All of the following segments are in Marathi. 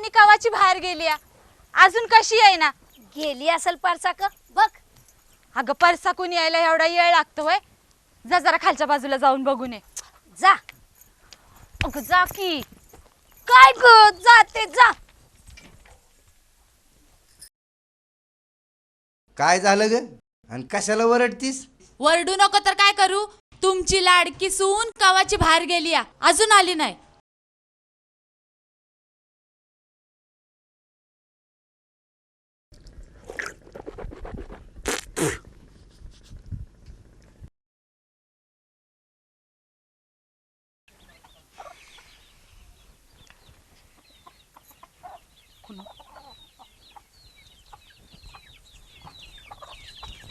वहिनी कवाची बाहेर गेली अजून कशी आहे ना गेली असेल परसाक बघ. अगं परसाकून यायला एवढा वेळ लागतो होय. जा जरा खालच्या बाजूला जाऊन बघून ये. जा. अगं जा की. काय ग जाते जा. काय झालं ग आणि कशाला वरडतीस? वरडू नको तर काय करू. तुमची लाडकी सून कवाची बाहेर गेली अजून आली नाही.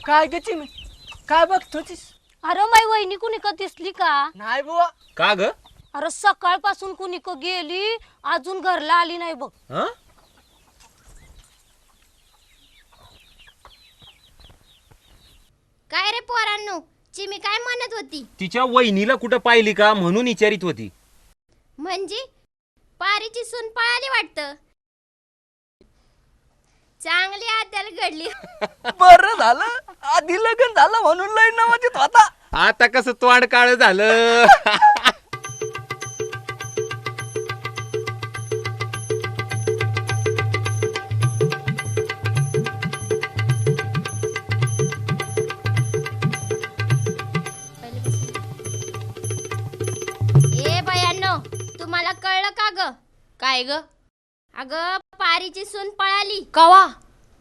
काय ग चिमी काय बघतोतीस? अरे माई वहिनी कुणी का दिसली का? नाही बुवा. का ग? अरे सकाळपासून कुणी का गेली अजून घरला आली नाही बघ. काय रे पोरांनो, चिमी काय म्हणत होती? तिच्या वहिनीला कुठं पाहिली का म्हणून विचारित होती. म्हणजे पारीची सून पळाली वाटतं. चांगली आत्याला घडली. बरं झालं आधी लग्न झालं म्हणून लय नवाजीत होता. आता कसं तोंड काळ झालं. ए बायांनो, तुम्हाला कळलं का ग? काय ग? अगं पारीची सून पळाली. कवा?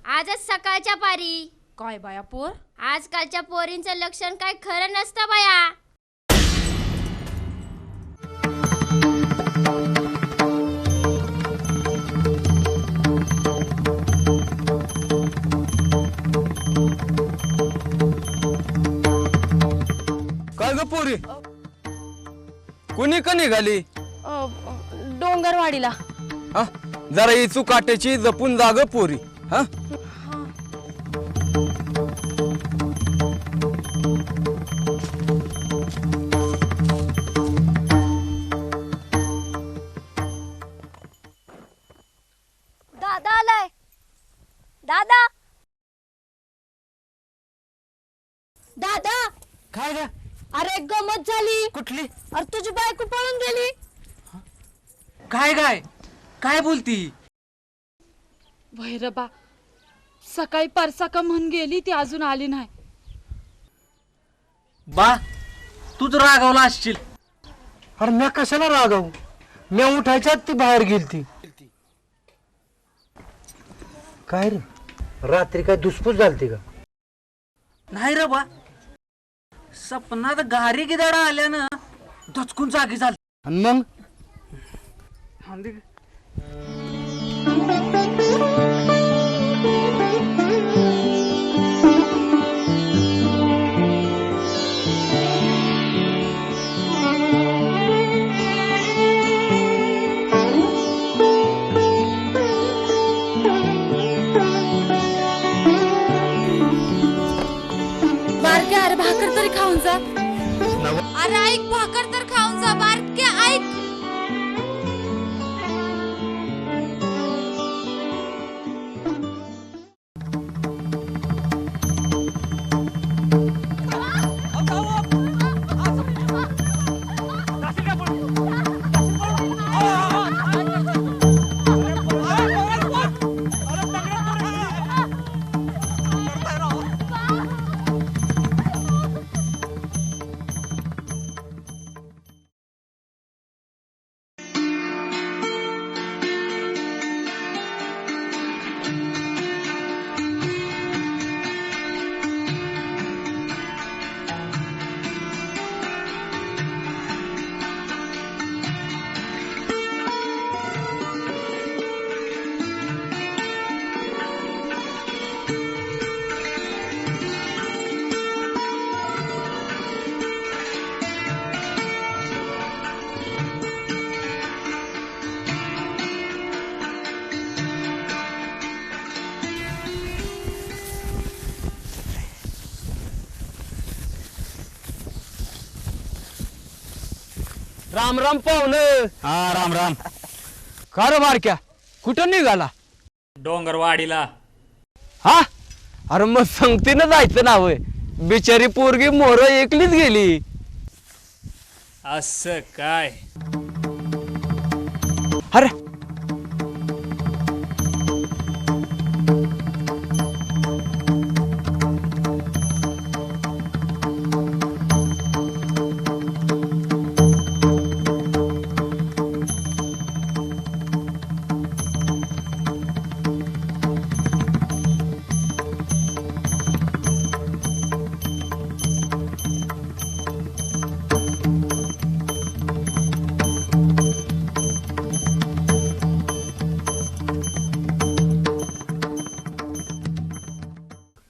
आजच सकाळच्या पारी. काय बाया पोर. आजकालच्या पोरींचं लक्षण काय खरं नसतं बाया. काय ग पोरी कुणी का निघाली? डोंगरवाडीला. हा जरा ही चुकाट्याची जपून जाग पोरी. हा दादा आलाय. दादा दादा काय ग? अरे गमत झाली. कुठली? अरे तुझी बायको पळून गेली. काय काय काय बोलती? भैरबा सकाळी परसाका म्हणून गेली ती अजून आली नाही. बा तूच रागावला असशील. अरे मी कशाला रागावू? मी उठायच्यात ती बाहेर गेलती. काय रे रात्री काय दुसपूस झालती का? नाही रे बा, सपनात गारी गिदाडा आल्यानं दचकून जागी झाली. आणि मग बारके अरे भाकर तरी खाऊन जा. अरे ऐक भाकर तर खाऊन जा बारके ऐक. राम राम पाहुण. हा राम राम. का रे बारक्या कुठं निघाला? डोंगरवाडीला. हा अरे मग संगतीनं जायचं ना होय. बिचारी पोरगी मोर एकलीच गेली. असं काय? अरे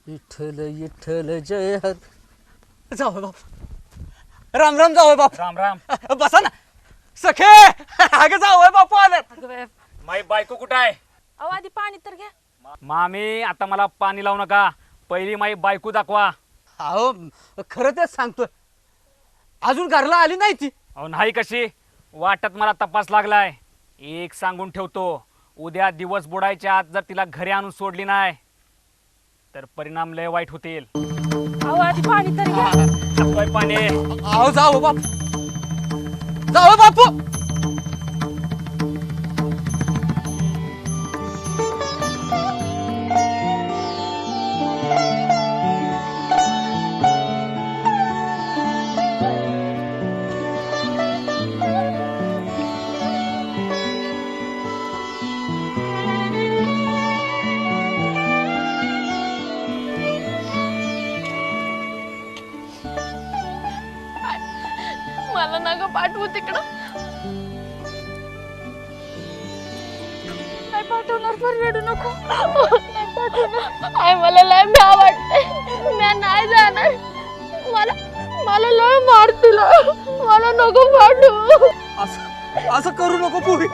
विठ्ठल विठ्ठल जय हर. जाऊ बाप. राम राम जाऊ बाप. राम राम. बसा ना सखे. अगं जाऊ बापू आले. माई बायको कुठं आहे? अहो आधी पाणी तर घ्या. मामी आता मला पाणी लावू नका, पहिली माई बायको दाखवा. अहो खरं तेच सांगतोय, अजून घरला आली नाही ती. अहो नाही कशी, वाटत मला तपास लागलाय. एक सांगून ठेवतो, उद्या दिवस बुडायच्या आत जर तिला घरी आणून सोडली नाही तर परिणाम लय वाईट होतील. अहो आधी पाणी तर घ्या. टाकतोय पाणी. अहो जाऊ बाप. जाऊ बापू. मला ना ग पाठवू तिकडं. नाही पाठवणार, पण रडू नको. नाही पाठवणार. आय मला लय भ्या वाटते. मी नाही जाणार. मला मला लय मारतील. मला नको पाठवू. असं करू नको पुरी.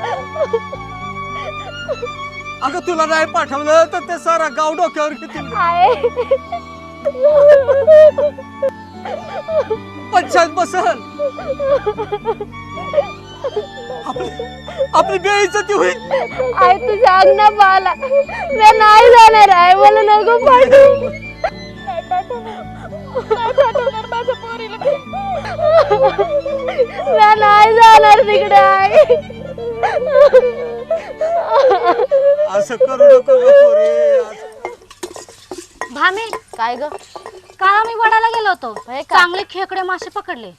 अगं तुला नाही पाठवलं तर ते सारा गाव डोक्यावर घेतील. पंचायत बसल. आपली बेइज्जती होईल. आय तू सांग ना मला. मी नाही जाणार आहे. मला नको पाठवू. नाही पाठवणार माझ्या पोरीला. मी नाही जाणार तिकडे आहे. असं करू नको पुरी. भामे काय ग? काल आम्ही वडाला गेलो होतो, चांगले खेकडे मासे पकडले.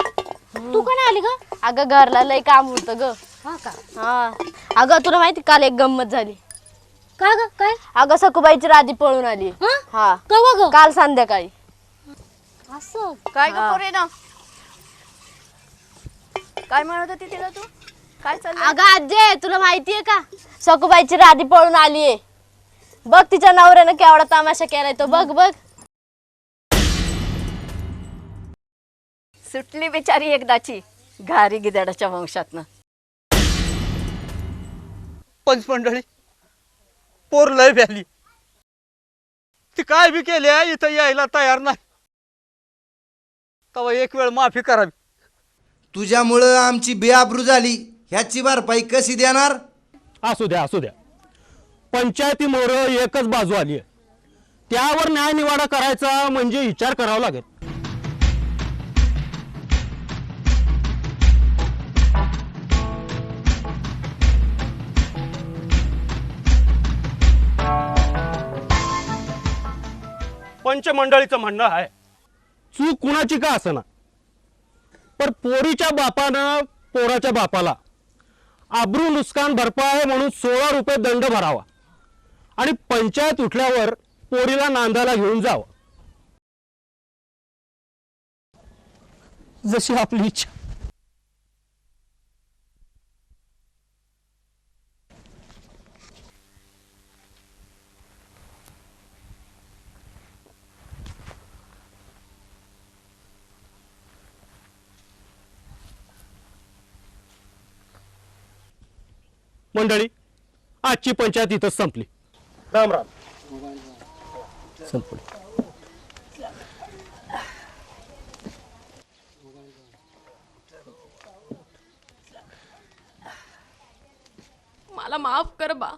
तू का नाही आली ग? अगं घरला लय काम होतं ग. हा का? हा अगं तुला माहिती काल एक गंमत झाली. का ग? काय? अगं सखूबाईची राधी पळून आली. हं? हा कवा ग? काल संध्याकाळी. असं काय ग पोरे ना, काय म्हणत होती तिला तू? काय चाललं? अगं आजे तुला माहितीये का, सखूबाईची राधी पळून आलीये. बघ तिच्या नवऱ्यानं केवढा तमाशा केलाय तो. बघ बघ. सुटली बिचारी एकदाची घारी गिधाडाच्या वंशातनं. पंचमंडळी पोर लय भ्याली. ती काय बी केल्या इथं यायला तयार नाही. तेव्हा एक वेळ माफी करावी. तुझ्यामुळं आमची बेआबरू झाली, ह्याची भरपाई कशी देणार? असू द्या असू द्या. पंचायती मोर एकच बाजू आली आहे, त्यावर न्याय निवाडा करायचा म्हणजे विचार करावा लागेल. पंचमंडळीचं म्हणणं आहे, चूक कुणाची का असना, पण पोरीच्या बापानं पोराच्या बापाला आबरू नुकसान भरपाई म्हणून 16 रुपये दंड भरावा आणि पंचायत उठल्यावर पोरीला नांदायला घेऊन जावं. जशी आपली इच्छा. मंडळी, आजची पंचायत इथंच संपली. राम राम. संपली. मला माफ कर बा.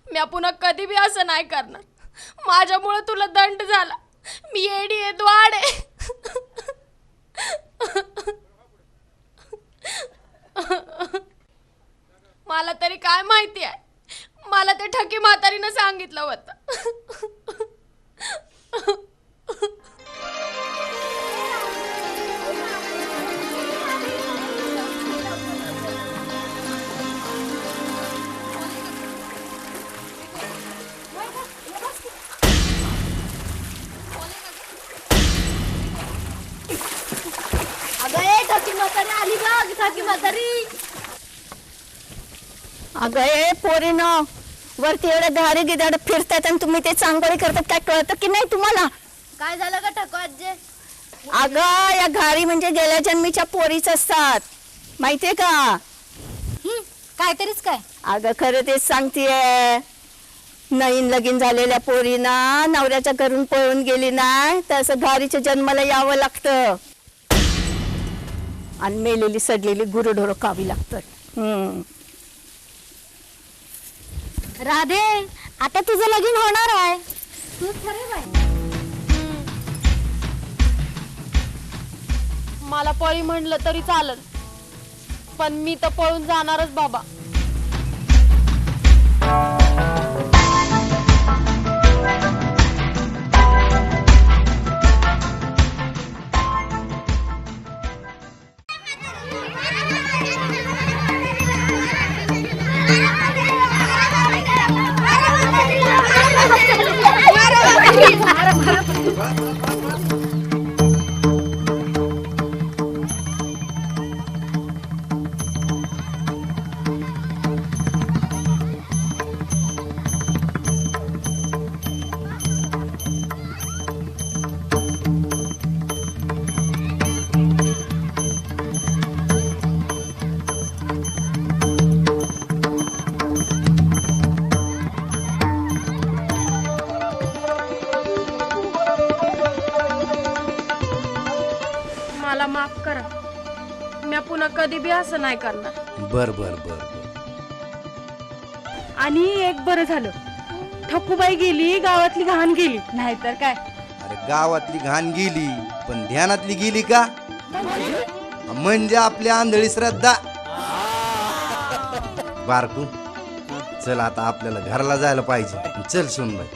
मी पुन्हा कधी बी असं नाही करणार. माझ्यामुळे तुला दंड झाला. मी येडी आहे, द्वाड आहे. मला तरी काय माहिती आहे. मला ते ठकी म्हातारीनं सांगितलं होतं. अगं ए ठकी म्हातारी आली बघ, ठकी म्हातारी. अगं ए पोरीनं वरती एवढ्या घारी गिदाड फिरतात आणि तुम्ही ते चांगोळी करतात, काय कळतं की नाही तुम्हाला? काय झालं का ठको आजे? अगं या घारी म्हणजे गेल्या जन्मीच्या पोरीच असतात, माहितीये का? काहीतरीच काय. अगं खरं तेच सांगतेय. नवीन लगीन झालेल्या पोरीना नवऱ्याच्या घरून पळून गेली नाही तर असं घारीच्या जन्माला यावं लागतं आणि मेलेली सडलेली गुरढोरं खावी लागतात. राधे, आता तुझं लगीन होणार आहे. तू खरे बाई. मला पळी म्हणलं तरी चालल, पण मी तर पळून जाणारच बाबा. मला माफ करा. मी पुन्हा कधी बी असं नाही करणार. बर बर बर. आणि एक बरं झालं, ठकूबाई गेली, गावातली घाण गेली, नाहीतर काय. अरे गावातली घाण गेली पण ध्यानातली गेली का? म्हणजे आपली आंधळी श्रद्धा. बारकू चल आता आपल्याला घराला जायला पाहिजे. चल सुनबाई,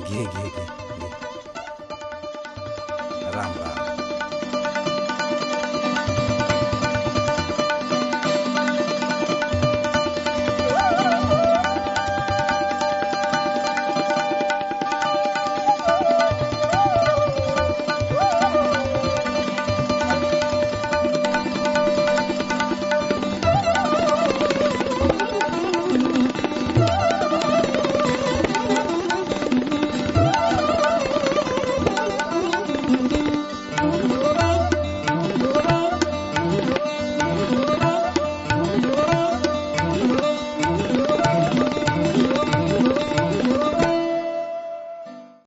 घे घे घे घे. राम राम.